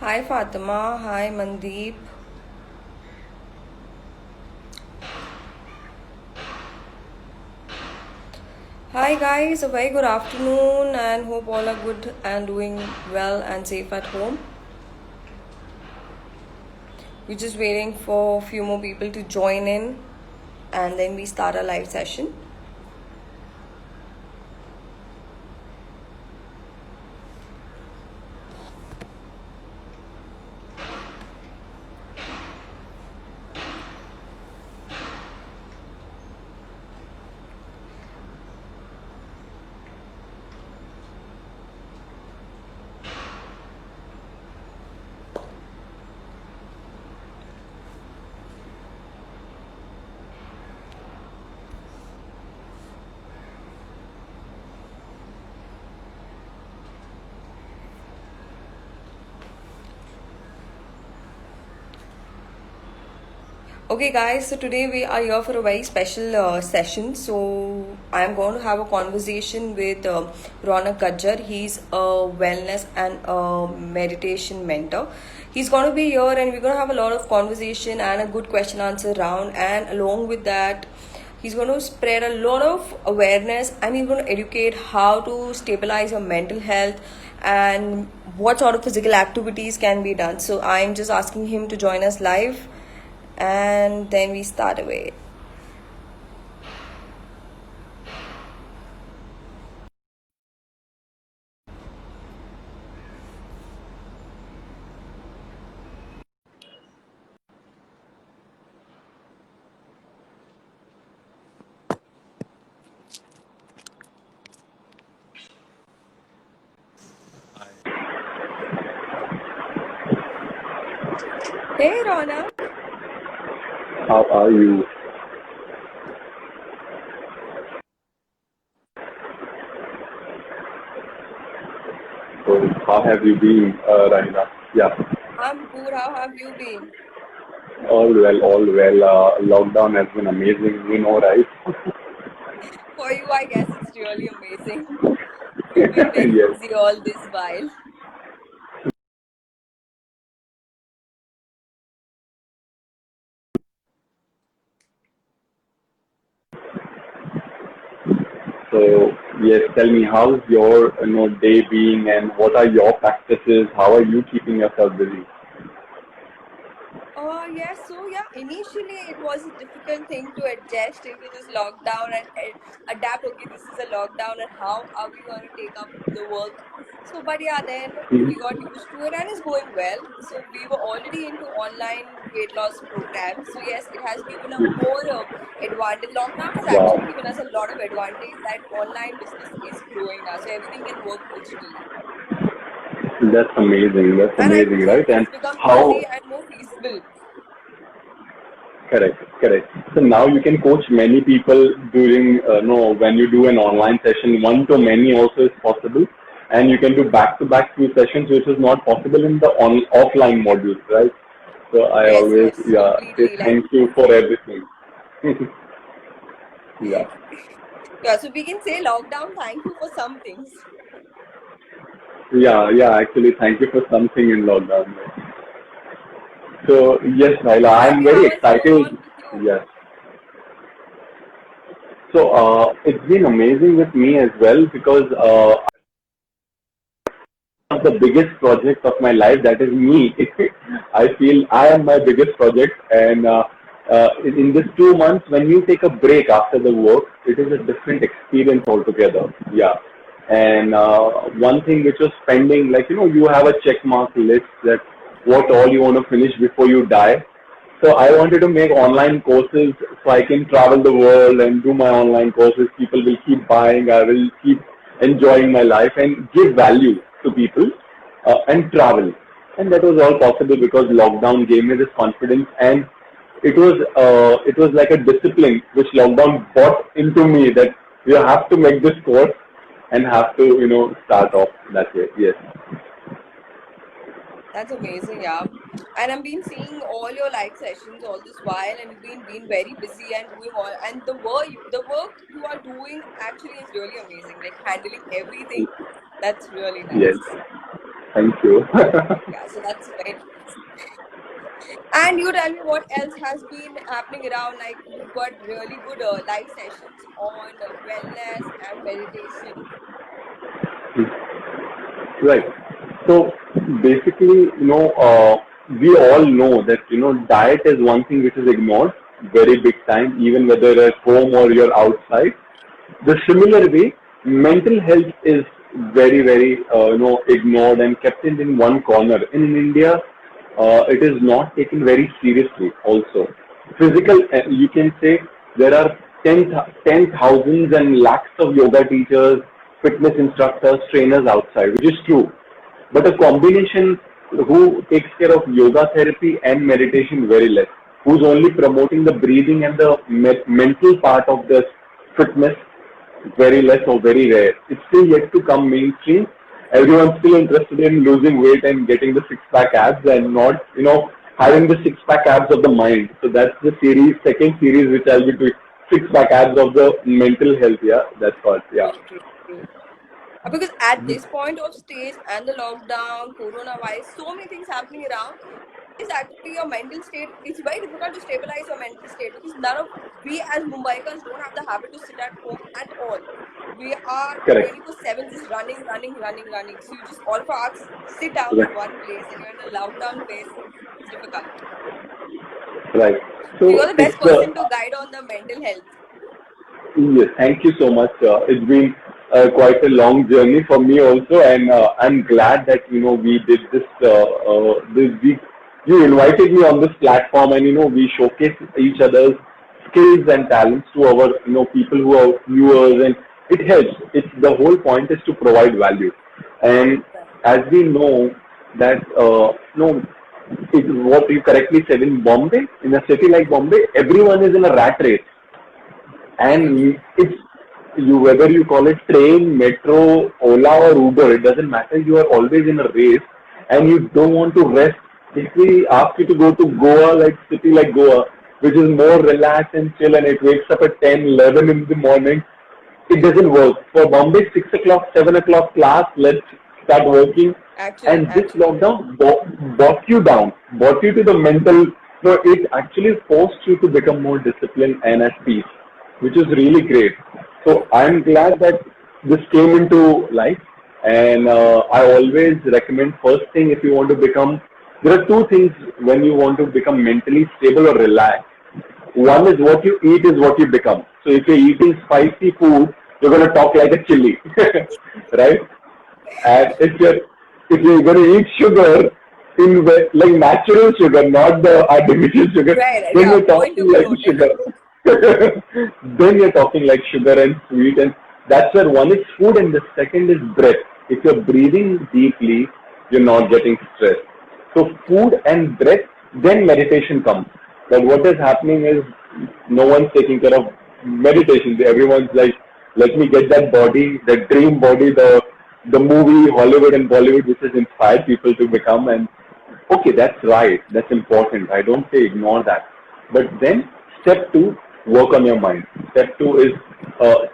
Hi Fatima, hi Mandeep. Hi guys, a very good afternoon and hope all are good and doing well and safe at home. We're just waiting for a few more people to join in and then we start our live session. Okay, guys, so today we are here for a very special session. So, I am going to have a conversation with Ronak Gajjar. He's a wellness and a meditation mentor. He's going to be here, and we're going to have a lot of conversation and a good question answer round. And along with that, he's going to spread a lot of awareness and he's going to educate how to stabilize your mental health and what sort of physical activities can be done. So, I'm just asking him to join us live and then we start away. Hey Ronak. How are you? So, how have you been, Raina? Yeah, I'm good. How have you been? all well, all well. Lockdown has been amazing, right? For you, I guess it's really amazing. You've been very Yes. busy all this while. So, yes, tell me, how's your, day being, and what are your practices? How are you keeping yourself busy? Yes, so yeah, initially it was a difficult thing to adjust into this lockdown and adapt. Okay, this is a lockdown, and how are we going to take up the work? So, but yeah, then we got used to it and it's going well. So, we were already into online weight loss programs. So, yes, it has given a more advantage. Lockdown has Wow, actually given us a lot of advantage that online business is growing now. So, everything can work digitally. that's amazing. That's And I amazing, think right? And it's become how? easy and more feasible. Correct, correct. So now you can coach many people during, no, when you do an online session, one to many also is possible. And you can do back-to-back few sessions, which is not possible in the offline modules, right? So I Yes, always, yes, yeah, say completely. Like, thank you for everything. Yeah, yeah, so we can say lockdown, thank you for some things. yeah, actually, thank you for something in lockdown. Right? So yes, Naila, How have I'm you, very how has it gone excited. on with you? Yes. So it's been amazing with me as well because of the biggest project of my life, that is me. I feel I am my biggest project, and in this 2 months, when you take a break after the work, it is a different experience altogether. Yeah, and one thing which was pending, like you have a check mark list that what all you want to finish before you die. So I wanted to make online courses so I can travel the world and do my online courses. People will keep buying. I will keep enjoying my life and give value to people and travel. And that was all possible because lockdown gave me this confidence, and it was like a discipline which lockdown brought into me that you have to make this course and have to start off that way. Yes. That's amazing, yeah. And I've been seeing all your live sessions all this while, and you've been very busy and doing all. And the work you are doing actually is really amazing. Like handling everything, that's really Yes. nice. Thank you. Yeah, so that's very nice. And you tell me what else has been happening around. Like we've got really good live sessions on wellness and meditation. Right. So basically, we all know that, diet is one thing which is ignored very big time, even whether at home or you're outside. The similar way, mental health is very, very, ignored and kept in one corner. And in India, it is not taken very seriously also. Physical, you can say there are 10 thousands and lakhs of yoga teachers, fitness instructors, trainers outside, which is true. But a combination who takes care of yoga therapy and meditation very less, who's only promoting the breathing and the mental part of this fitness very less or very rare. It's still yet to come mainstream. Everyone's still interested in losing weight and getting the six-pack abs and not, having the six-pack abs of the mind. So that's the second series which I'll be doing. Six-pack abs of the mental health. Yeah, that's what. Yeah. True, true, true. Because at this point of stage and the lockdown, coronavirus, so many things happening around, is actually your mental state. It's very difficult to stabilize your mental state because none of we as Mumbaikars don't have the habit to sit at home at all. We are Correct. 24/7 just running, running, running, running. So you just all of us sit down in Right. one place and you're in a lockdown phase. It's difficult. Right. So So you're the it's best person to guide on the mental health. yes, thank you so much. It's been quite a long journey for me also, and I'm glad that we did this. This week, you invited me on this platform, and we showcase each other's skills and talents to our people who are viewers, and it helps. It's the whole point is to provide value, and as we know that it, what you correctly said in Bombay, in a city like Bombay, everyone is in a rat race Correct. and it's you whether you call it train, metro, Ola or Uber, it doesn't matter. You are always in a race, and you don't want to rest. If we ask you to go to Goa, like city like Goa, which is more relaxed and chill, and it wakes up at 10, 11 in the morning, it doesn't work. For Bombay, 6 o'clock, 7 o'clock class, let's start working. Actually, And this actually. lockdown brought you down, brought you to the mental. No, it actually forced you to become more disciplined and at peace, which is really great. So I'm glad that this came into life. And I always recommend first thing if you want to become, there are two things when you want to become mentally stable or relaxed. One is what you eat is what you become. So if you're eating spicy food, you're going to talk like a chili, right? And if you're going to eat sugar like natural sugar, not the artificial sugar, Right, right. then Yeah, you're point to talking be like noted. sugar. Then you're talking like sugar and sweet, and that's where one is food and the second is breath. If you're breathing deeply, you're not getting stressed. So food and breath, then meditation comes. But what is happening is no one's taking care of meditation. Everyone's like, let me get that body, that dream body, the movie Hollywood and Bollywood, which has inspired people to become. And okay, that's right, that's important. I don't say ignore that. But then step two, work on your mind. Step two is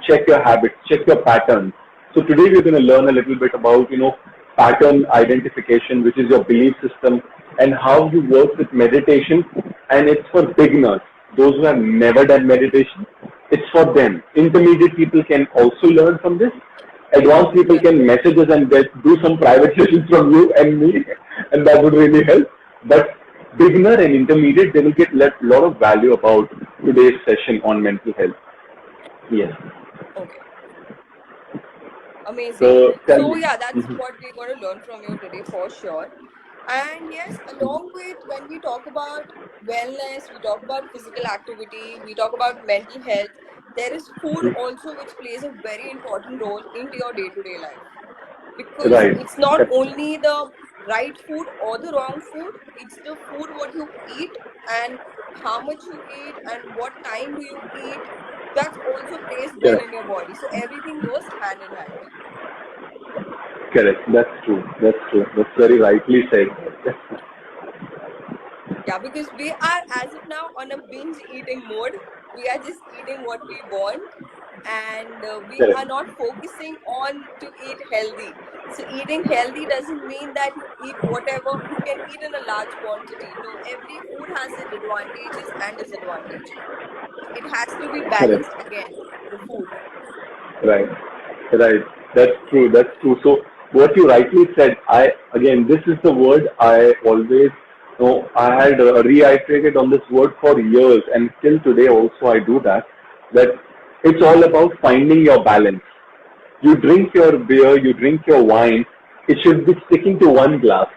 check your habits, check your patterns. So today we're going to learn a little bit about pattern identification, which is your belief system, and how you work with meditation. And it's for beginners, those who have never done meditation. It's for them. Intermediate people can also learn from this. Advanced people Correct. can message us and do some private sessions from you and me, and that would really help. But beginner and intermediate, they will get lot of value about today's session on mental health. Yes. Okay. Amazing. So tell So me. yeah, that's what we're going to learn from you today for sure. And yes, along with when we talk about wellness, we talk about physical activity, we talk about mental health, there is food also which plays a very important role into your day-to-day life. Because Right. it's not only the right food or the wrong food, it's the food what you eat and how much you eat and what time do you eat. That also plays well Correct. in your body. So everything goes hand in hand. Correct. That's true. That's true. That's very rightly said. Yeah, because we are as of now on a binge eating mode. We are just eating what we want. and we Correct. are not focusing on to eat healthy. So eating healthy doesn't mean that you eat whatever you can eat in a large quantity. No, every food has its advantages and disadvantages. So it has to be Correct. balanced again, the food. Right. Right. That's true. That's true. So what you rightly said, again, this is the word I always, I had reiterated on this word for years, and still today also I do that, that it's all about finding your balance. You drink your beer, you drink your wine, it should be sticking to one glass.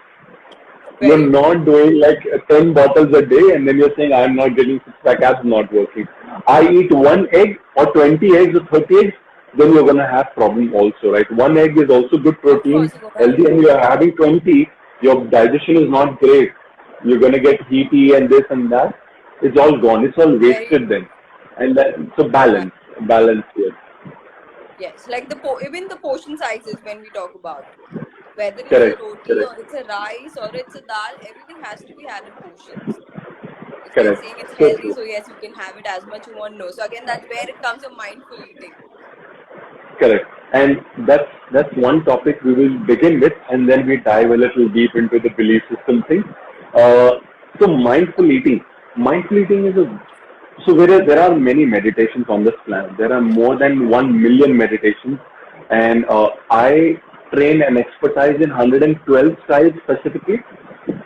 You're Very true. not doing like 10 bottles a day and then you're saying, I'm not getting six pack abs, not working. I eat one egg or 20 eggs or 30 eggs, then you're going to have problem also, right? One egg is also good Of protein, course, you're gonna have healthy, and you're having 20, your digestion is not great. You're going to get heaty and this and that. It's all gone. It's all very wasted true. then. And that, so Right. balance here. Yes, like even the portion sizes when we talk about whether it's a Correct, roti correct, or it's a rice or it's a dal, everything has to be had in portions. If you're correct. saying it's So healthy, true. so yes, you can have it as much you want. No, so again, that's where it comes your mindful eating. Correct. And that's one topic we will begin with, and then we dive a little deep into the belief system thing. Uh, so mindful eating. Mindful eating is a so there are many meditations on this planet. There are more than 1 million meditations, and I train and expertise in 112 styles specifically.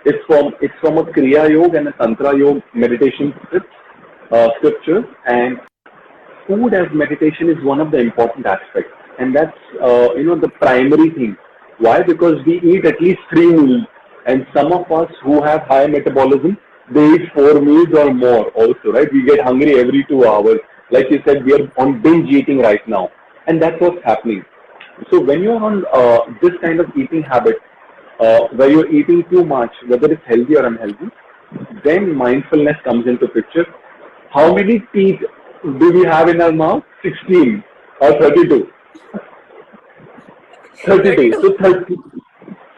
It's from a Kriya Yoga and a Tantra Yoga meditation scriptures, and food as meditation is one of the important aspects, and that's the primary thing. Why? Because we eat at least 3 meals, and some of us who have high metabolism, they eat 4 meals or more. Also, right? We get hungry every 2 hours. Like you said, we are on binge eating right now, and that's what's happening. So when you're on this kind of eating habit, where you're eating too much, whether it's healthy or unhealthy, then mindfulness comes into picture. How many teeth do we have in our mouth? 16 or 32? 32. 32. So 30.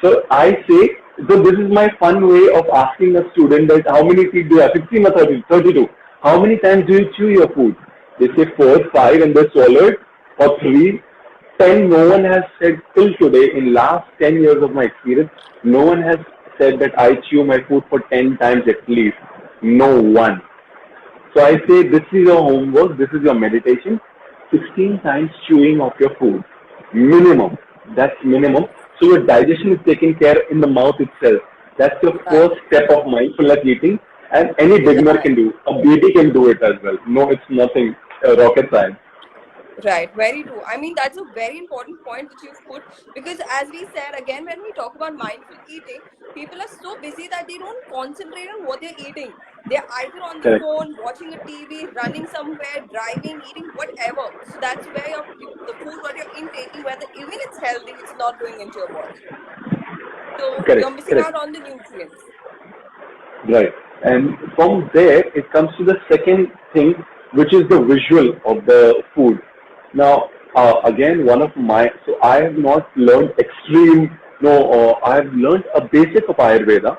So I say, so this is my fun way of asking a student that how many teeth do you have? 16 or 30? 32. How many times do you chew your food? They say 4, 5 and they swallow it, or 3, 10. No one has said till today, in last 10 years of my experience, no one has said that I chew my food for 10 times at least. No one. So I say this is your homework, this is your meditation. 16 times chewing of your food. Minimum. That's minimum. So your digestion is taken care in the mouth itself. That's your Right. first step of mindfulness eating, and any beginner Right. can do. A baby can do it as well. No, it's nothing rocket science. Right, very true. I mean, that's a very important point that you've put because, as we said again, when we talk about mindful eating, people are so busy that they don't concentrate on what they're eating. They're either on the Correct. phone, watching a TV, running somewhere, driving, eating whatever. So that's where the food what you're intaking, whether even it's healthy, it's not going into your body. So Correct. you're missing Correct. out on the nutrients. Right. And from there, it comes to the second thing, which is the visual of the food. Now, again, one of my, so I have not learned extreme, no, I have learned a basic of Ayurveda,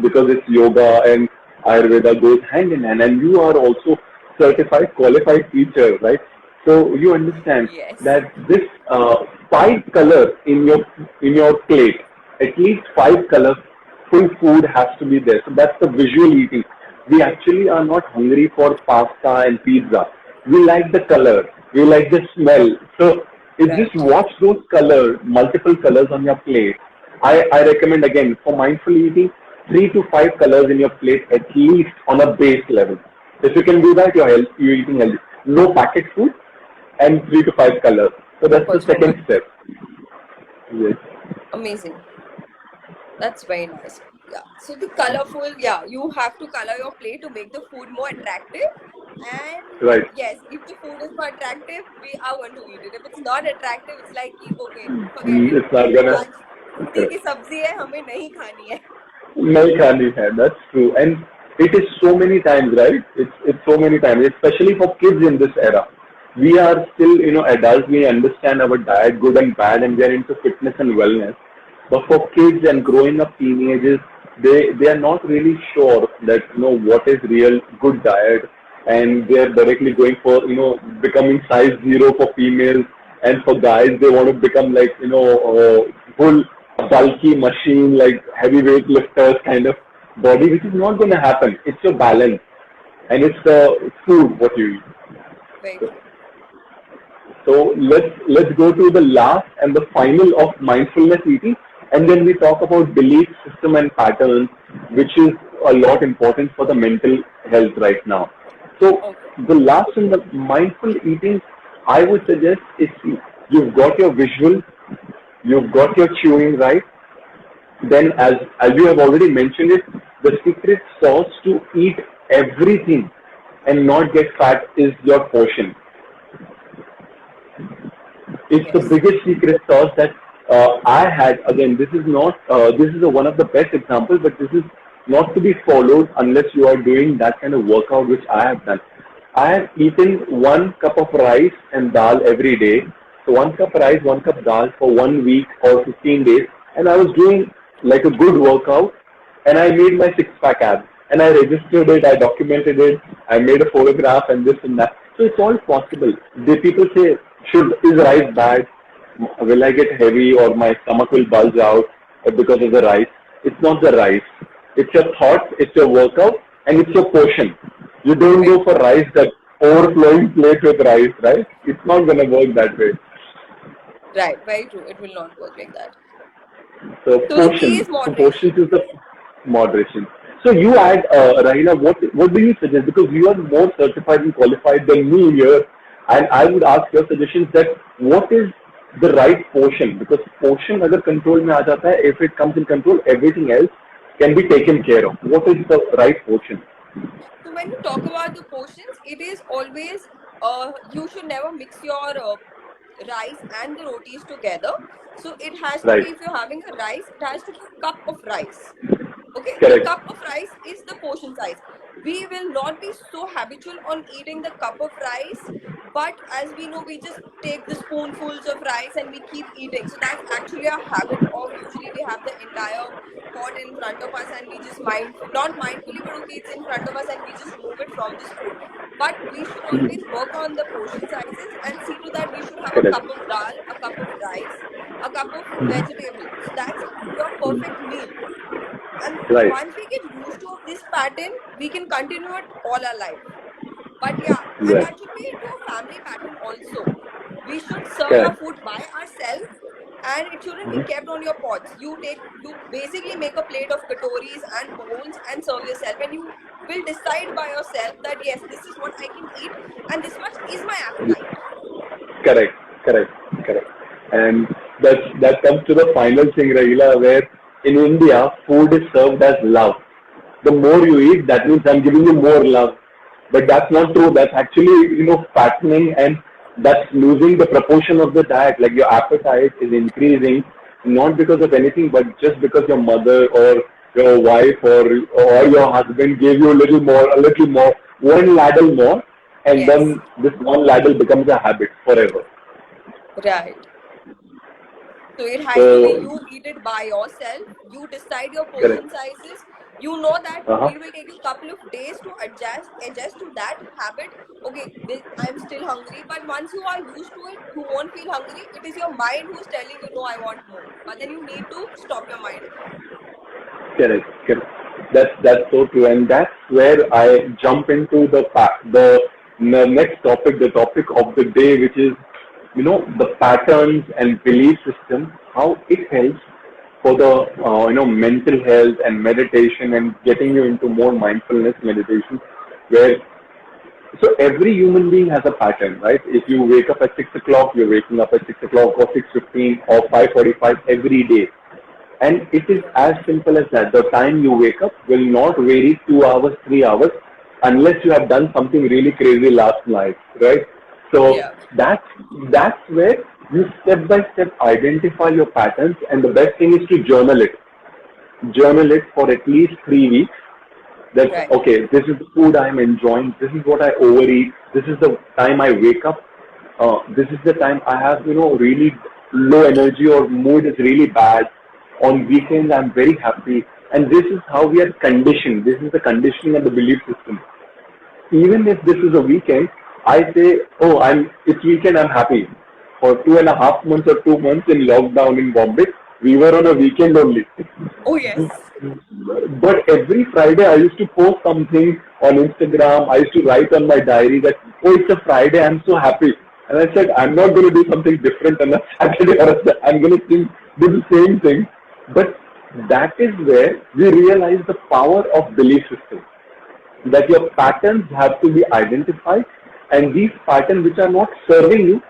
because it's yoga and Ayurveda goes hand in hand. And you are also certified, qualified teacher, right? So you understand Yes. that this 5 colors in your plate, at least 5 colors, full food has to be there. So that's the visual eating. We actually are not hungry for pasta and pizza. We like the color. We like the smell. So if just Right. watch those colors, multiple colors on your plate. I recommend again for mindful eating, 3 to 5 colors in your plate at least on a base level. If you can do that, you're eating healthy. No packet food and 3 to 5 colors. So No that's the second personal. step. Yes. Amazing. That's very nice. Yeah. So the colorful, yeah, you have to color your plate to make the food more attractive. And Right. yes, if the food is not attractive, we are going to eat it. If it's not attractive, it's like कि, okay, forget it. It's not gonna. आज भिंडी Correct. की सब्जी है हमें नहीं खानी है. नहीं खानी है. That's true. And it is so many times, right? It's so many times, especially for kids in this era. We are still, adults. We understand our diet, good and bad, and we are into fitness and wellness. But for kids and Yes. growing up teenagers, they are not really sure that what is real good diet. and they are directly going for, becoming size zero for females, and for guys they want to become like, full bulky machine, like heavyweight lifters kind of body, which is not going to happen. It's your balance, and it's the food what you Very eat. true. So let's go to the last and the final of mindfulness eating, and then we talk about belief system and patterns, which is a lot important for the mental health right now. So Okay. the last in the mindful eating, I would suggest is, you've got your visual, you've got your chewing right. Then, as you have already mentioned it, the secret sauce to eat everything and not get fat is your portion. It's the Yes. biggest secret sauce that I had. Again, this is not, this is one of the best examples, but this is not to be followed unless you are doing that kind of workout, which I have done. I have eaten 1 cup of rice and dal every day. So 1 cup rice, 1 cup dal for 1 week or 15 days. And I was doing like a good workout, and I made my six-pack abs. And I registered it, I documented it, I made a photograph and this and that. So it's all possible. The people say, is rice bad? Will I get heavy or my stomach will bulge out because of the rice? It's not the rice. It's your thoughts, it's your workout, and it's your portion. You don't Very go for rice that overflowing plate with rice, right? It's not going to work that way. right. Very true. It will not work like that. So So the key portion, is so portions moderation. is the moderation. So you add, Rahina, what do you suggest? Because you are more certified and qualified than me here, and I would ask your suggestions that what is the right portion? Because portion अगर control में आ जाता है, if it comes in control, everything else can be taken care of. What is the right portion? So when you talk about the portions, it is always you should never mix your rice and the rotis together. So it has to be, Right. if you're having a rice, it has to be a cup of rice. Okay, the Correct. cup of rice is the portion size. We will not be so habitual on eating the cup of rice, but as we know, we just take the spoonfuls of rice and we keep eating. So that's actually a habit of, usually we have the entire pot in front of us and we just not mindfully, but okay, it's in front of us and we just remove it from the spoon. But we should always work on the portion sizes and see to that we should have a Correct. cup of dal, a cup of rice, a cup of vegetable. So that's your perfect meal. And Right. once we get used to this pattern, we can continue it all our life. But yeah, and Right. that should be into a family pattern also. We should serve our Correct. food by ourselves, and it shouldn't be Mhm. kept on your pots. You basically make a plate of katoris and bowls and serve yourself, and you will decide by yourself that yes, this is what I can eat, and this much is my appetite. Correct, correct, correct. And that comes to the final thing, Rahila, where in India, food is served as love. The more you eat, that means I'm giving you more love. But that's not true. That's actually, fattening, and that's losing the proportion of the diet. Like your appetite is increasing, not because of anything, but just because your mother or your wife or your husband gave you a little more, one ladle more, and Yes, then this one ladle becomes a habit forever. right. So it has to be So you eat it by yourself. You decide your correct. portion sizes. You know that Uh-huh. it will take you a couple of days to adjust to that habit. Okay, I'm still hungry, but once you are used to it, you won't feel hungry. It is your mind who's telling you, no, I want more. But then you need to stop your mind. Correct. Correct. That's so true, and that's where I jump into the next topic, the topic of the day, which is, the patterns and belief system, how it helps for the mental health and meditation, and getting you into more mindfulness meditation, where, so every human being has a pattern, right? If you wake up at 6 o'clock, you're waking up at 6 o'clock or 6:15 or 5:45 every day. And it is Yeah. as simple as that. The time you wake up will not vary 2 hours, 3 hours, unless you have done something really crazy last night, right? So Yeah. that's where you step by step identify your patterns, and the best thing is to journal it. Journal it for at least 3 weeks. That Right. okay, this is the food I am enjoying. This is what I overeat. This is the time I wake up. This is the time I have, really low energy or mood is really bad. On weekends, I'm very happy. And this is how we are conditioned. This is the conditioning and the belief system. even if this is a weekend, I say, oh, it's weekend, I'm happy. For 2.5 months or 2 months in lockdown in Bombay, we were on a weekend only. Oh, yes. But every Friday, I used to post something on Instagram. I used to write on my diary that, oh, it's a Friday, I'm so happy. And I said, I'm not going to do something different on a Saturday or I'm going to do the same thing. But that is where we realize the power of belief system, that your patterns have to be identified, and these patterns which are not serving you,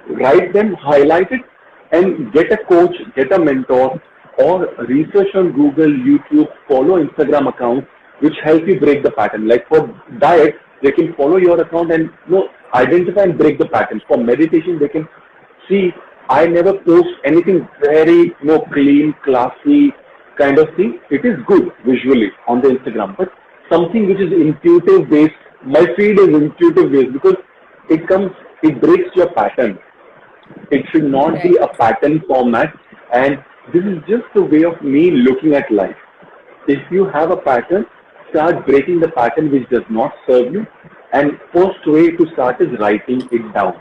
write them, highlight it, and get a coach, get a mentor, or research on Google, YouTube, follow Instagram accounts which help you break the pattern. Like for diet, they can follow your account and identify and break the pattern. For meditation, they can see I never post anything very clean, classy kind of thing. It is good visually on the Instagram, but something which is intuitive based. My feed is intuitive based because it breaks your pattern. It should not be Right. a pattern format, and this is just a way of me looking at life. If you have a pattern, start breaking the pattern which does not serve you. And first way to start is writing it down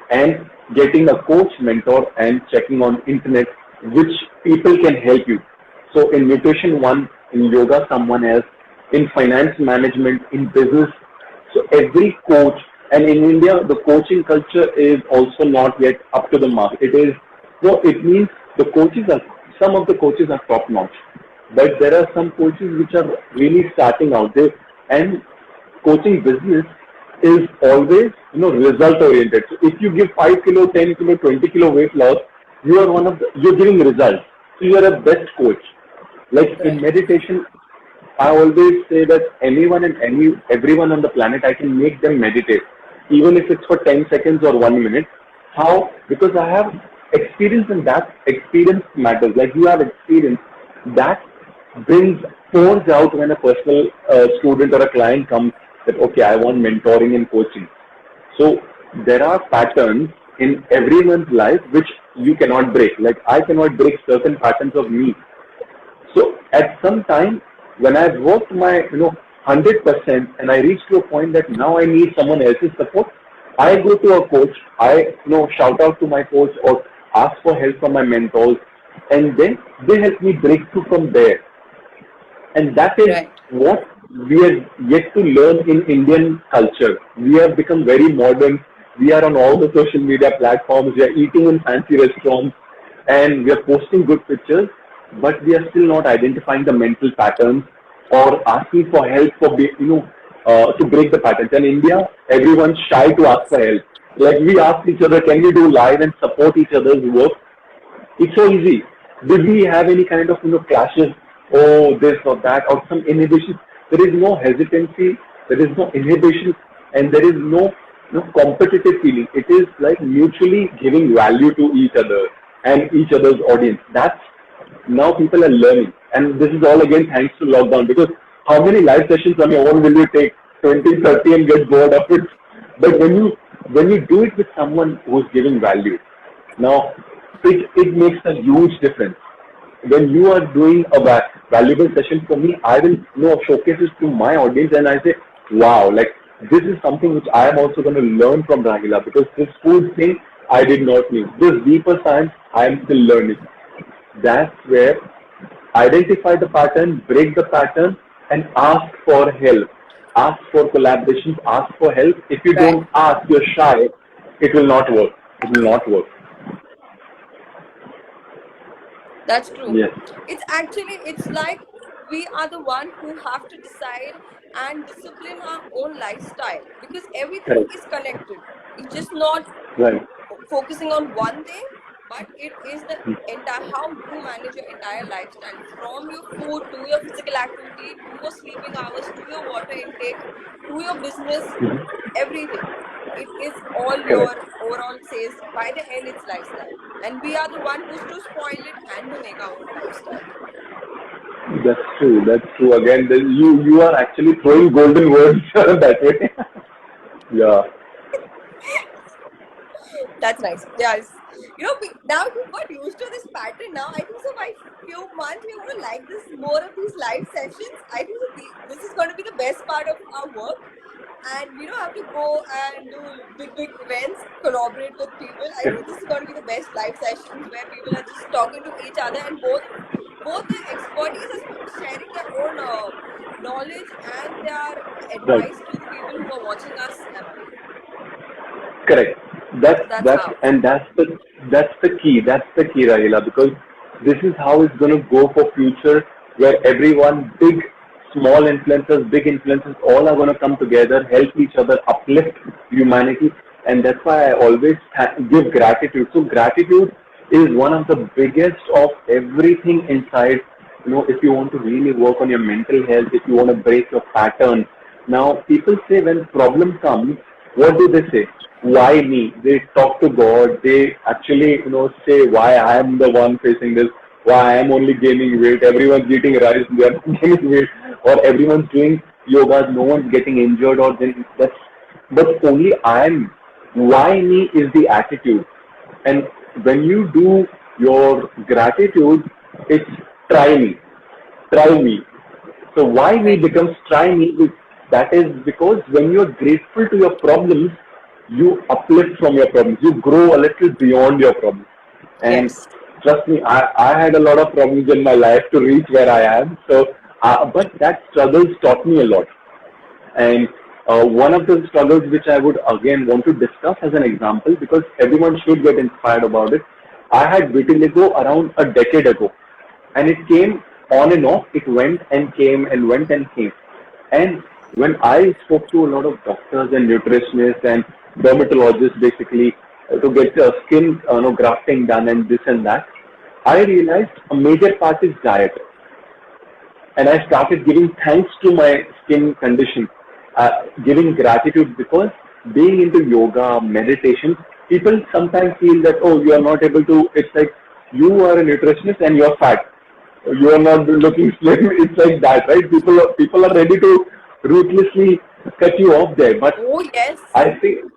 and getting a coach, mentor, and checking on internet which people can help you. So in nutrition, one, in yoga, someone else, in finance management, in business. So every coach, and in India, the coaching culture is also not yet up to the mark. It is, no, it means some of the coaches are top notch, but there are some coaches which are really starting out there, and coaching business is always, result oriented. So if you give 5 kilo, 10 kilo, 20 kilo weight loss, you're giving results. So you are a best coach. Like in Right. meditation, I always say that anyone and everyone on the planet, I can make them meditate, even if it's for 10 seconds or 1 minute. How? Because I have experience, and that experience matters. Like you have experience, that brings pours out when a personal student or a client comes that okay, I want mentoring and coaching. So there are patterns in everyone's life which you cannot break. Like I cannot break certain patterns of me. So at some time, when I've worked my 100% and I reach to a point that now I need someone else's support, I go to a coach. I shout out to my coach or ask for help from my mentors, and then they help me break through from there. And that is Right. what we are yet to learn in Indian culture. We have become very modern. We are on all the social media platforms. We are eating in fancy restaurants, and we are posting good pictures, but we are still not identifying the mental patterns or asking for help to break the patterns. In India, everyone's shy to ask for help. Like we ask each other, can we do live and support each other's work? It's so easy. Did we have any kind of clashes, oh this or that, or some inhibition? There is no hesitancy, there is no inhibition, and there is no competitive feeling. It is like mutually giving value to each other and each other's audience. That's now people are learning, and this is all again thanks to lockdown. Because how many live sessions on your own will you take 20, 30 and get bored of it? But when you do it with someone who's giving value, now, it makes a huge difference. When you are doing a valuable session for me, I will showcase it to my audience, and I say, wow, like this is something which I am also going to learn from Rahila, because this food thing I did not know. This deeper science I am still learning. That's where identify the pattern, break the pattern, and ask for help. Ask for collaborations, ask for help. If you Right. don't ask, you're shy, it will not work. It will not work. That's true. Yes. It's like we are the one who have to decide and discipline our own lifestyle, because everything Correct. is connected. It's just not Right. focusing on one thing, but it is the entire how you manage your entire lifestyle, from your food to your physical activity to your sleeping hours to your water intake to your business, everything. It is all your Correct. overall says by the end it's lifestyle, and we are the one who's to spoil it and to make our own lifestyle. That's true. That's true. Again, you are actually throwing golden words that way. Yeah. That's nice. Yes. Now we got used to this pattern. Now I think so. By few months, we're going to like this more of these live sessions. I think so this is going to be the best part of our work. and we don't have to go and do big events, collaborate with people. I think this is going to be the best live sessions where people are just talking to each other and both their expertise as well as sharing their own knowledge and their Right. advice to the people who are watching us and all. Correct. So that's That's how. and that's the key. That's the key, Rahila, because this is how it's going to go for future, where everyone, big, small influencers, big influencers, all are going to come together, help each other, uplift humanity, and that's why I always give gratitude. So gratitude is one of the biggest of everything inside. You know, if you want to really work on your mental health, if you want to break your pattern. Now, people say when problem comes, what do they say? Why me? They talk to God. They actually, say why I am the one facing this, why I am only gaining weight. Everyone's eating rice, they are not gaining weight, or everyone's doing yoga, no one's getting injured, or then that's. But only I am. Why me is the attitude. And when you do your gratitude, it's try me, try me. So why me Right. becomes try me? That is because when you're grateful to your problems, you uplift from your problems. You grow a little beyond your problems. And Yes. trust me, I had a lot of problems in my life to reach where I am. So, but that struggles taught me a lot. And one of the struggles which I would again want to discuss as an example, because everyone should get inspired about it. I had vitiligo around a decade ago, and it came on and off. It went and came and went and came. And when I spoke to a lot of doctors and nutritionists and dermatologists, basically to get skin grafting done and this and that, I realized a major part is diet, and I started giving thanks to my skin condition, giving gratitude, because being into yoga, meditation, people sometimes feel that, oh, you are not able to, it's like you are a nutritionist and you're fat. You are not looking slim. It's like that, right? People are ready to ruthlessly cut you off there. But Oh yes. I think,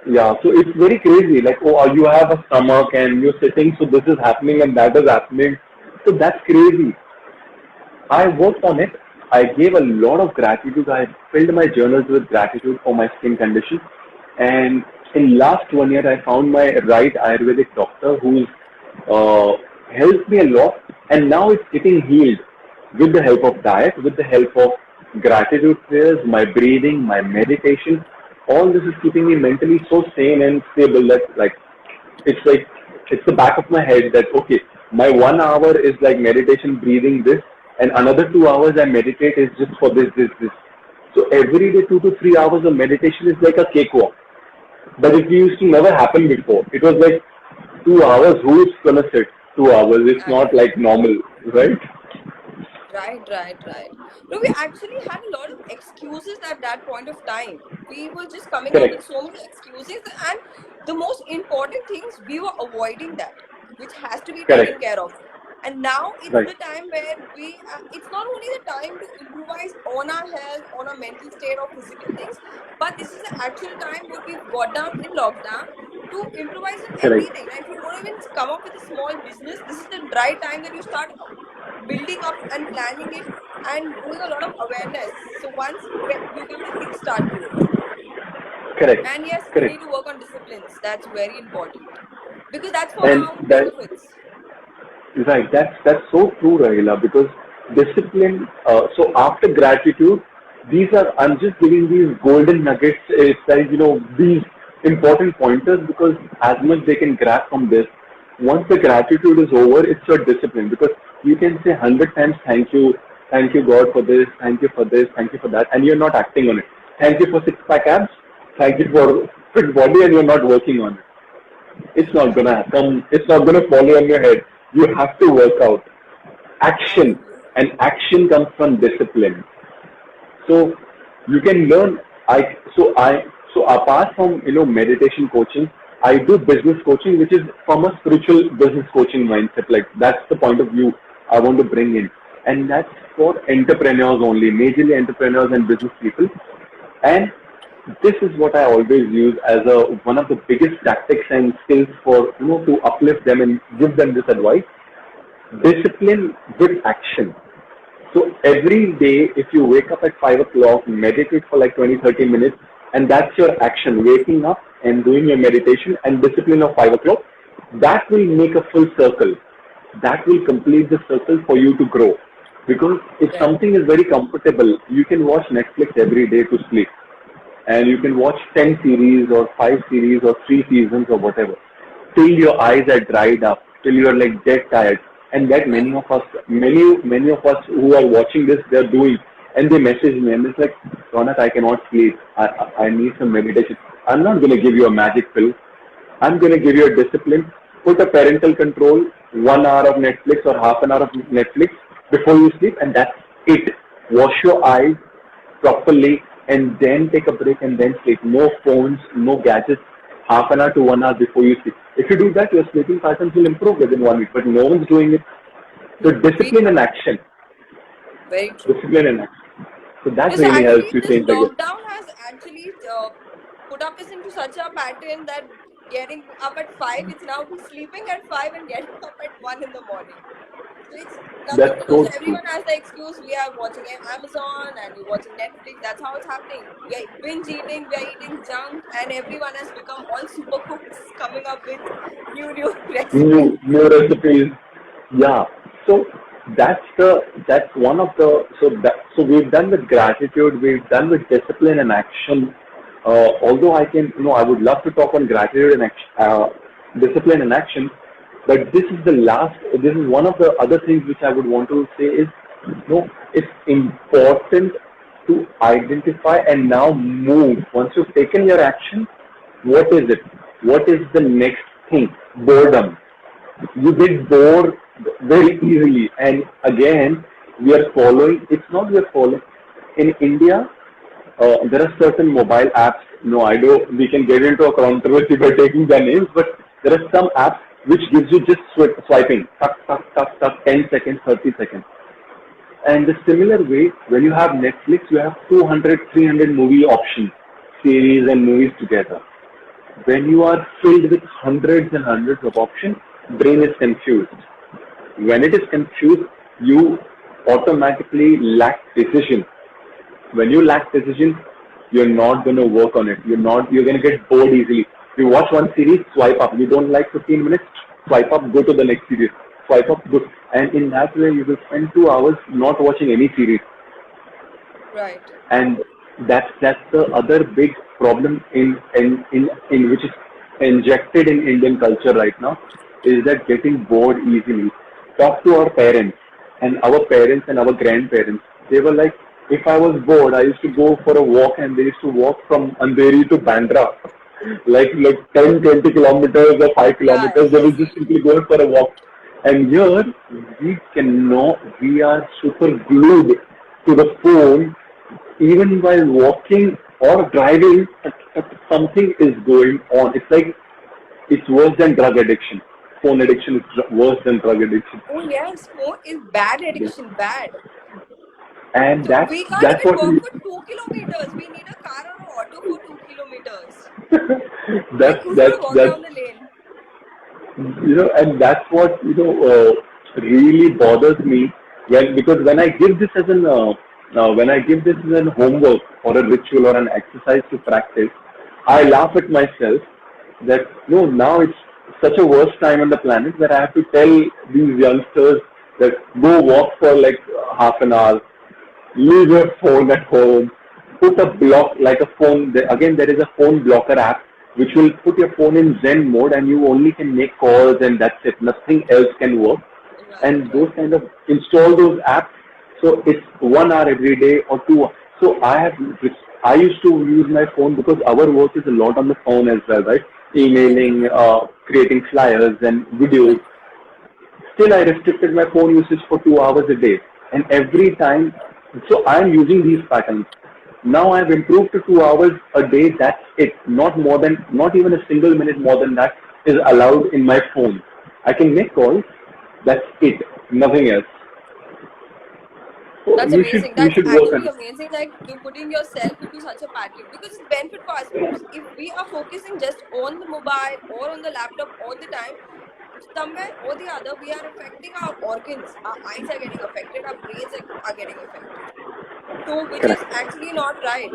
yeah, so it's very crazy. Like, oh, you have a stomach and you're sitting, so this is happening and that is happening. So that's crazy. I worked on it. I gave a lot of gratitude. I filled my journals with gratitude for my skin condition. And in last 1 year, I found my right Ayurvedic doctor who's uh, helped me a lot. And now it's getting healed with the help of diet, with the help of gratitude prayers, my breathing, my meditation. All this is keeping me mentally so sane and stable that like it's the back of my head that okay, my 1 hour is like meditation, breathing this, and another 2 hours I meditate is just for this. So every day 2 to 3 hours of meditation is like a cakewalk. But it used to never happen before. It was like 2 hours. Who's gonna sit 2 hours? It's not like normal, right? Right. No, we actually had a lot of excuses at that point of time. We were just coming up with Correct. so many excuses, and the most important things we were avoiding that, which has to be Correct. taken care of. And now it's Right. the time where it's not only the time to improvise on our health, on our mental state or physical things, but this is the actual time what we've got down in lockdown to improvise on Correct. everything. Now, if you want to even come up with a small business, this is the right time that you start building up and planning it and doing a lot of awareness. So once you give it a kickstart to it. Correct. And yes, we Correct. need to work on disciplines. That's very important because that's for And our that benefits. right. That's so true, Rahila. Because discipline. So after gratitude, these are. I'm just giving these golden nuggets. It's like these important pointers because as much they can grab from this. Once the gratitude is over, it's your discipline because you can say 100 times thank you God for this, thank you for that, and you're not acting on it. Thank you for six pack abs, thank you for fit body, and you're not working on it. It's not Right. gonna come. It's not gonna fall on your head. You have to work out action, Absolutely. and action comes from discipline. So you can learn. So apart from meditation coaching, I do business coaching, which is from a spiritual business coaching mindset. Like that's the point of view I want to bring in, and that's for entrepreneurs only, majorly entrepreneurs and business people. And this is what I always use as a one of the biggest tactics and skills for to uplift them and give them this advice: discipline with action. So every day, if you wake up at 5 o'clock, meditate for like 20, 30 minutes, and that's your action, waking up and doing your meditation and discipline of 5 o'clock, that will make a full circle. That will complete the circle for you to grow. Because if Right. something is very comfortable, you can watch Netflix every day to sleep, and you can watch 10 series or 5 series or 3 seasons or whatever till your eyes are dried up, till you're like dead tired. And that Right. many of us who are watching this, they're doing, and they message me and it's like, Ronak, I cannot sleep. I need some meditation. I'm not going to give you a magic pill. I'm going to give you a discipline. Put a parental control, 1 hour of Netflix or half an hour of Netflix before you sleep, and that's it. Wash your eyes properly and then take a break and then sleep. No phones, no gadgets, half an hour to 1 hour before you sleep. If you do that, your sleeping patterns will improve within 1 week, but no one's doing it. So We discipline and action. Very true. Discipline and action. So that Yes, really helps actually, you this change, I guess. lockdown has actually put up us into such a pattern that getting up at 5, it's now be sleeping at 5 and getting up at 1 in the morning. So it's nothing That's to do. so So true. everyone has the excuse we are watching Amazon and we're watching Netflix. That's how it's happening. We are binge eating, we are eating junk, and everyone has become all super cooks coming up with new recipes. New recipes. Yeah. So that's one of the so we've done with gratitude, we've done with discipline and action. Although I would love to talk on gratitude and action, discipline and action, but this is the last. This is one of the other things which I would want to say is, it's important to identify and now move. Once you've taken your action, what is it? What is the next thing? Boredom. You get bored very easily. And again, we are following, it's not we are following. In India, there are certain mobile apps. No, I don't, we can get into a controversy by taking their names, but there are some apps which gives you just swiping, tuck, tuck, tuck, tuck, 10 seconds, 30 seconds. And the similar way, when you have Netflix, you have 200, 300 movie options, series and movies together. When you are filled with hundreds and hundreds of options, brain is confused. When it is confused, you automatically lack decision. When you lack decision, you're not going to work on it. You're going to get bored easily. You watch one series, swipe up. You don't like 15 minutes, swipe up, go to the next series. Swipe up, go. And in that way, you will spend 2 hours not watching any series. Right. And that's the other big problem in which is injected in Indian culture right now, is that getting bored easily. Talk to our parents, and our parents and our grandparents. They were like, if I was bored, I used to go for a walk, and they used to walk from Andheri to Bandra, like 10, 20 kilometers or 5 Yeah, kilometers. They were yes. just simply going for a walk. And here we are super glued to the phone, even while walking or driving, something is going on. It's like it's worse than drug addiction. Phone addiction is worse than drug addiction. Oh yes, phone is bad Yeah. addiction, bad. And So we can't that's even what walk we, for 2 kilometers. We need a car or an auto for 2 kilometers. Like that's who's that's gonna walk that's down the lane? and that's what really bothers me, because when I give this as an when I give this as an homework or a ritual or an exercise to practice, I laugh at myself that no, now it's such a worst time on the planet that I have to tell these youngsters that go walk for like half an hour, leave your phone at home, put a block like a phone. Again, there is a phone blocker app which will put your phone in Zen mode, and you only can make calls and that's it. Nothing else can work. Right, And those right. kind of install those apps. So it's 1 hour every day or 2 hours. So I used to use my phone because our work is a lot on the phone as well, right? Right, Emailing, creating flyers and videos. right. Still, I restricted my phone usage for 2 hours a day. And every time, so I'm using these patterns. Now I've improved to 2 hours a day. That's it. Not even a single minute more than that is allowed in my phone. I can make calls. That's it. Nothing else. So That's amazing. you That's should work on actually it. amazing. Like you're putting yourself into such a pattern because it's benefit for us. Because if we are focusing just on the mobile or on the laptop all the time, somewhere or the other, we are affecting our organs. Our eyes are getting affected. Our brains are getting affected. So, which is Correct. actually not right.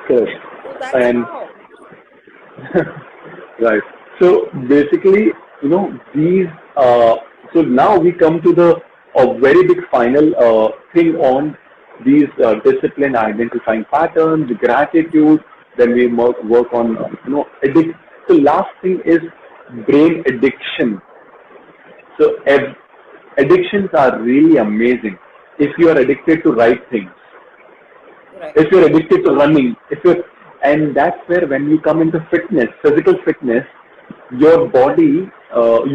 Correct. So that's And how. right. So basically, these. So now we come to the a very big final thing on these discipline, identifying patterns, gratitude. Then we work on addict. So last thing is brain addiction. So addictions are really amazing if you are addicted to right things, Right. if you're addicted to running, if you're, and that's where when you come into fitness, physical fitness, your body,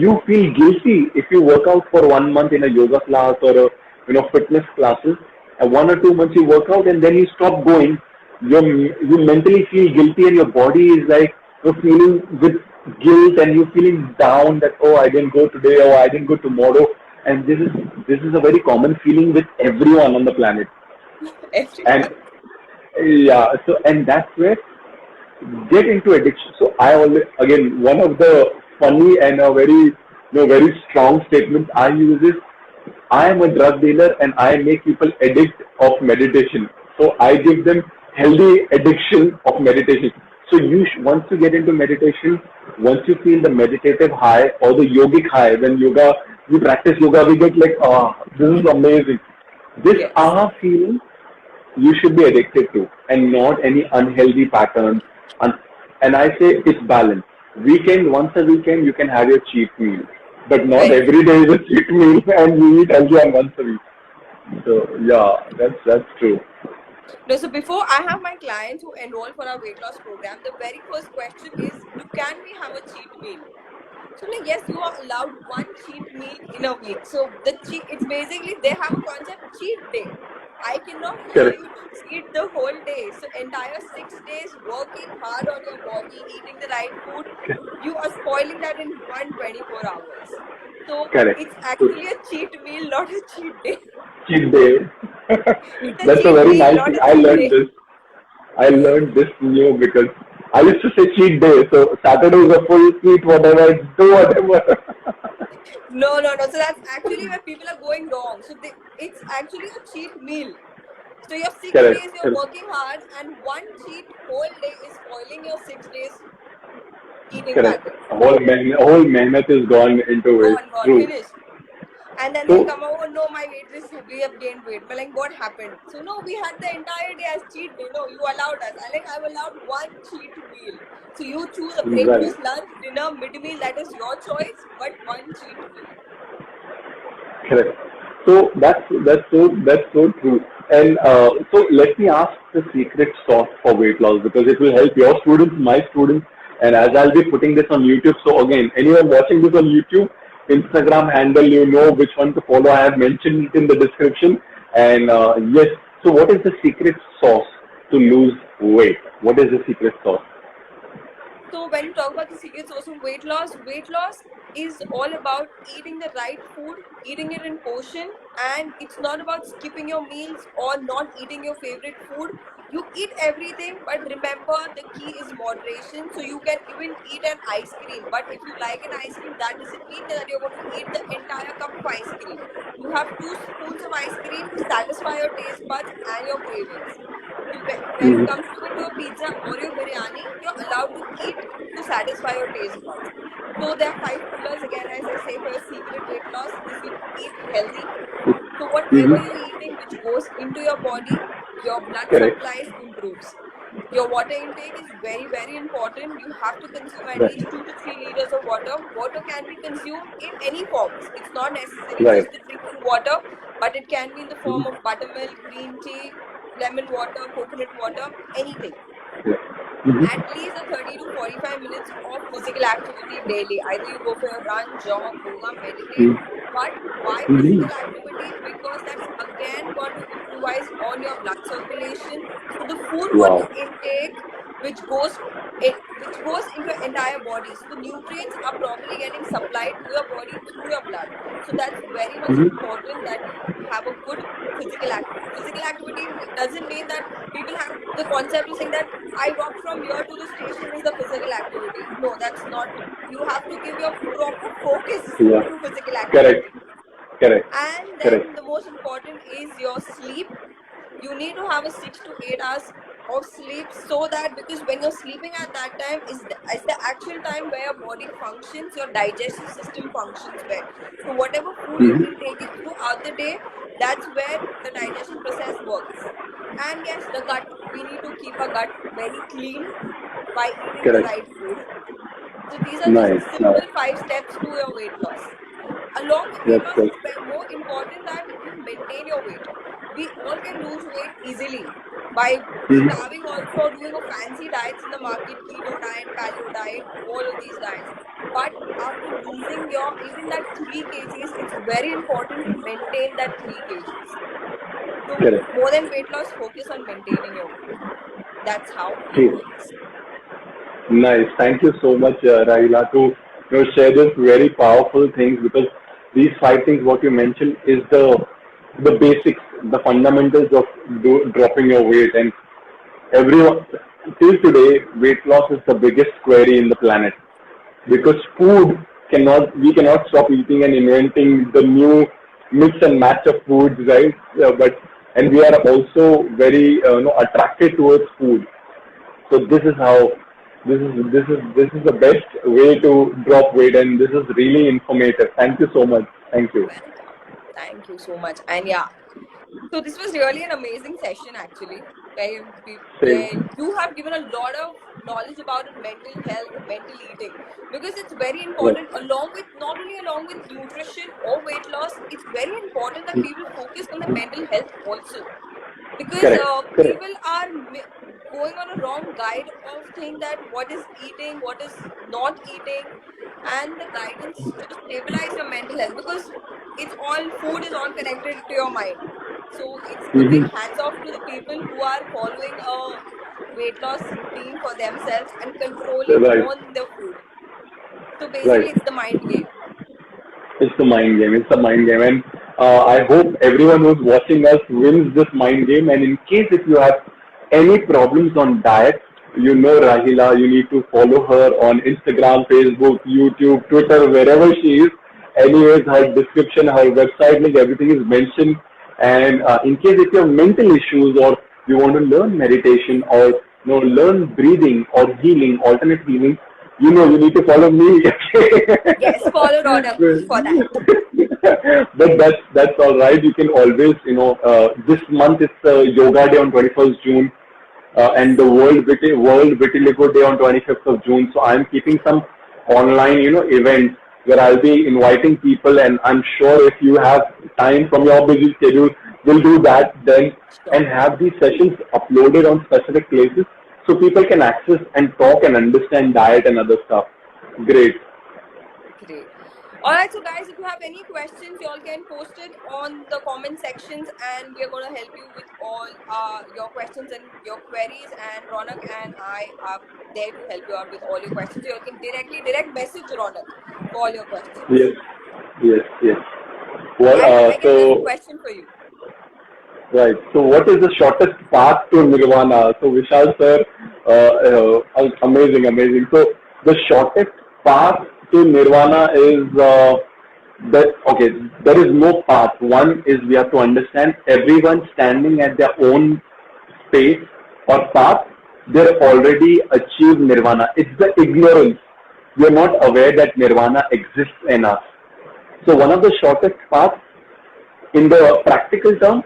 you feel guilty if you work out for 1 month in a yoga class or a fitness classes, and 1 or 2 months you work out and then you stop going, you mentally feel guilty and your body is like you're feeling with guilt and you're feeling down that oh I didn't go today or I didn't go tomorrow, and this is a very common feeling with everyone on the planet. And Everyone. yeah, so and that's where get into addiction. So I always again one of the funny and a very very strong statements I use is I am a drug dealer and I make people addict of meditation. So I give them healthy addiction of meditation. So once you get into meditation, once you feel the meditative high or the yogic high, when yoga we practice yoga, we get like this is amazing. This Yes. feeling you should be addicted to and not any unhealthy patterns. Un- And I say it's balance. Once a weekend, you can have your cheat meal, but not Very every day is a cheat meal and you eat healthy on once a week. So yeah, that's true. No, so before I have my clients who enroll for our weight loss program, the very first question is, can we have a cheat meal? So like, yes, you are allowed one cheat meal in a week. So it's basically they have a concept cheat day. I cannot tell Correct. you to cheat the whole day. So entire 6 days working hard on your body, eating the right food, you are spoiling that in 124 hours. So Correct. it's So, actually a cheat meal, not a cheat day. cheat day. It's a That's a cheat very meal, nice not thing. a cheat day. I learned this new because I used to say cheat day. So Saturday is a full eat whatever, do whatever. No, no, no. So that's actually where people are going wrong. It's actually a cheat meal. So your six Correct. days you're Correct. working hard, and one cheat whole day is spoiling your 6 days eating Correct. pattern. Whole mehnat is gone into it. Gone, gone, True. finished. And then they'll So come out, oh no, my weight is we have gained weight. But like, what happened? So no, we had the entire day as cheat day. No, you allowed us. I've allowed one cheat meal. So you choose a right. breakfast, lunch, dinner, mid meal. That is your choice. But one cheat meal. Correct. So that's so true. And so let me ask the secret sauce for weight loss because it will help your students, my students, and as I'll be putting this on YouTube. So again, anyone watching this on YouTube, Instagram handle, you know which one to follow. I have mentioned it in the description. And yes, so what is the secret sauce to lose weight? What is the secret sauce? So when you talk about the secret sauce of weight loss is all about eating the right food, eating it in portion, and it's not about skipping your meals or not eating your favorite food. You eat everything, but remember the key is moderation. So you can even eat an ice cream, but if you like an ice cream, that doesn't mean that you're going to eat the entire cup of ice cream. You have 2 spoons of ice cream to satisfy your taste buds and your cravings. So when it comes to your pizza or your biryani, you're allowed to eat to satisfy your taste buds. So there are 5 pillars again, as I say, for your secret weight loss is you eat healthy. So whatever Mm-hmm. you're eating which goes into your body, your blood Correct. supplies improves. Your water intake is very, very important. You have to consume at Right. least 2 to 3 liters of water. Water can be consumed in any forms. It's not necessary Right. just the drinking water, but it can be in the form Mm-hmm. of buttermilk, green tea, lemon water, coconut water, anything. Yeah. Mm-hmm. At least a 30 to 45 minutes of physical activity daily. Either you go for a run, jog, yoga, meditate. But why Mm-hmm. physical activity? Because that's again going to improvise on your blood circulation. So the food what Wow. you intake, which goes into your entire body. So the nutrients are properly getting supplied to your body through your blood. So that's very much Mm-hmm. important that you have a good physical activity. Physical activity doesn't mean that people have the concept of saying that I walk from here to the station is the physical activity. No, that's not. You have to give your proper focus Yeah. to physical Correct. activity. Correct. And Correct. then the most important is your sleep. You need to have a 6 to 8 hours of sleep, so that because when you're sleeping at that time is the actual time where your body functions, your digestive system functions well. So whatever food you've been Mm-hmm. taking throughout the day, that's where the digestion process works. And yes, the gut, we need to keep our gut very clean by eating the Correct. right food. So these are the Nice. simple Nice. 5 steps to your weight loss. Along with weight That's loss, good. it's more important that you maintain your weight. We all can lose weight easily by Mm-hmm. starving also, or doing a fancy diets in the market, keto diet, paleo diet, all of these diets. But after losing your even that 3 kgs, it's very important to maintain that 3 kgs. So Correct. more than weight loss, focus on maintaining your weight. That's how it True. works. Nice. Thank you so much, Rahila, to share this very powerful things, because these 5 things what you mentioned is the basics, the fundamentals of dropping your weight. And everyone till today, weight loss is the biggest query in the planet, because we cannot stop eating and inventing the new mix and match of foods, right? But and we are also very attracted towards food. So this is the best way to drop weight, and this is really informative. Thank you so much. Thank you. Welcome. Thank you so much. And yeah, so this was really an amazing session, actually, where Same. you have given a lot of knowledge about mental health, mental eating, because it's very Yes. important. Along with not only along with nutrition or weight loss, it's very important that people focus on the mental health also, because Correct. Correct. people are going on a wrong guide of thing that what is eating, what is not eating, and the guidance to stabilize your mental health, because it's all food is all connected to your mind. So it's a big Mm-hmm. hands off to the people who are following a weight loss routine for themselves and controlling Right. on the food. So basically Right. it's the mind game. It's the mind game. It's the mind game, and I hope everyone who's watching us wins this mind game. And in case if you have any problems on diet, Rahila. You need to follow her on Instagram, Facebook, YouTube, Twitter, wherever she is. Anyways, her description, her website link, everything is mentioned. And in case if you have mental issues, or you want to learn meditation, or learn breathing or healing, alternate healing, you need to follow me. Yes, follow Ronak for that. But that's all right. You can always, this month it's Yoga Day on 21st June, and Yes. the World Vitiligo Day on 25th of June. So I'm keeping some online, events where I'll be inviting people, and I'm sure if you have time from your busy schedule, we'll do that then, and Sure. have these sessions uploaded on specific places so people can access and talk and understand diet and other stuff. Great. Great. All right, so guys, if you have any questions, you all can post it on the comment sections, and we are going to help you with all your questions and your queries. And Ronak and I are there to help you out with all your questions. You all can direct message Ronak for all your questions. Yes. Yes. Yes. I guess there's a So question for you. right. So what is the shortest path to nirvana? So Vishal sir, amazing, amazing. So the shortest path to nirvana is that okay. There is no path. One is we have to understand everyone standing at their own space or path. They're already achieved nirvana. It's the ignorance. We are not aware that nirvana exists in us. So one of the shortest paths in the practical term,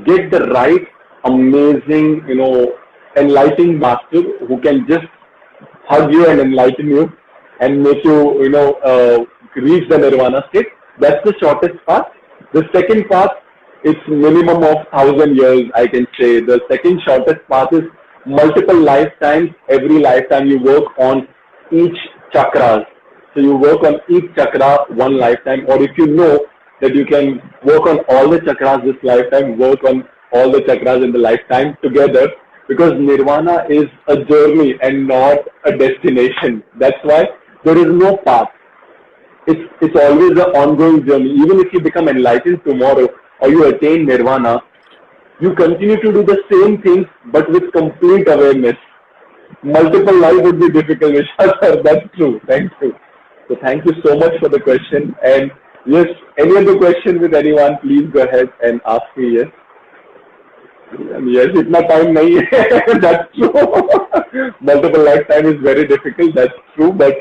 get the right, amazing, enlightening master who can just hug you and enlighten you and make you, reach the nirvana state. That's the shortest path. The second path, it's minimum of 1,000 years, I can say. The second shortest path is multiple lifetimes. Every lifetime you work on each chakras. So you work on each chakra one lifetime, or if you know that you can work on all the chakras this lifetime, work on all the chakras in the lifetime together, because nirvana is a journey and not a destination. That's why there is no path. It's always an ongoing journey. Even if you become enlightened tomorrow or you attain nirvana, you continue to do the same things but with complete awareness. Multiple lives would be difficult, Vishal sir. That's true. Thank you. So thank you so much for the question. And yes, any other question with anyone, please go ahead and ask me. Yes. Yes, इतना time नहीं है. That's true. Multiple lifetime is very difficult. That's true. But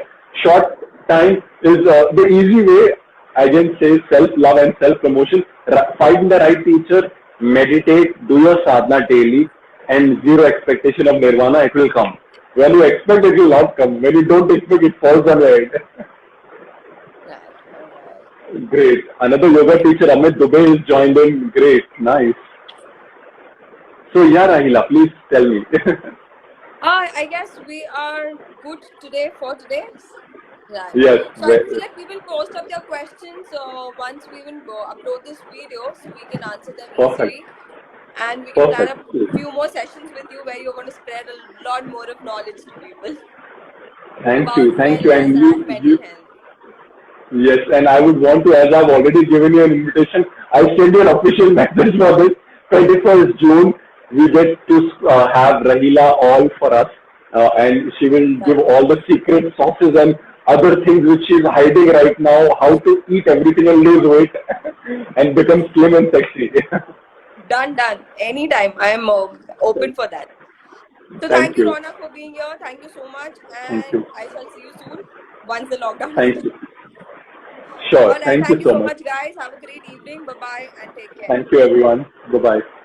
short time is the easy way. I can say self-love and self-promotion. Find the right teacher, meditate, do your sadhana daily, and zero expectation of nirvana. It will come. When you expect, it will not come. When you don't expect, it falls on your head. Right, alright. Great. Another yoga teacher, Amit Dubey, is joined in. Great. Nice. So, yeah, Rahila, please tell me. I guess we are good today for today. Right. Yes, So I feel like we will post up your questions once we will upload this video so we can answer them perfect. easily. And we can plan Perfect. a few more sessions with you where you're going to spread a lot more of knowledge to people Thank about you. Thank you. wellness And and mental health. yes, and I would want to, as I've already given you an invitation, I'll send you an official message for this. 21st June, we get to have Rahila all for us, and she will give Done. all the secret sauces and other things which she's hiding right now, how to eat everything and lose weight and become slim and sexy. Done. Anytime. I am open for that. So thank Thank you, you. Ronak, for being here. Thank you so much. Thank And you. I shall see you soon once the lockdown is Thank done. you. Sure. All right. Thank you Thank you so so much. much, guys. Have a great evening. Bye bye and take care. Thank you, everyone. Bye bye.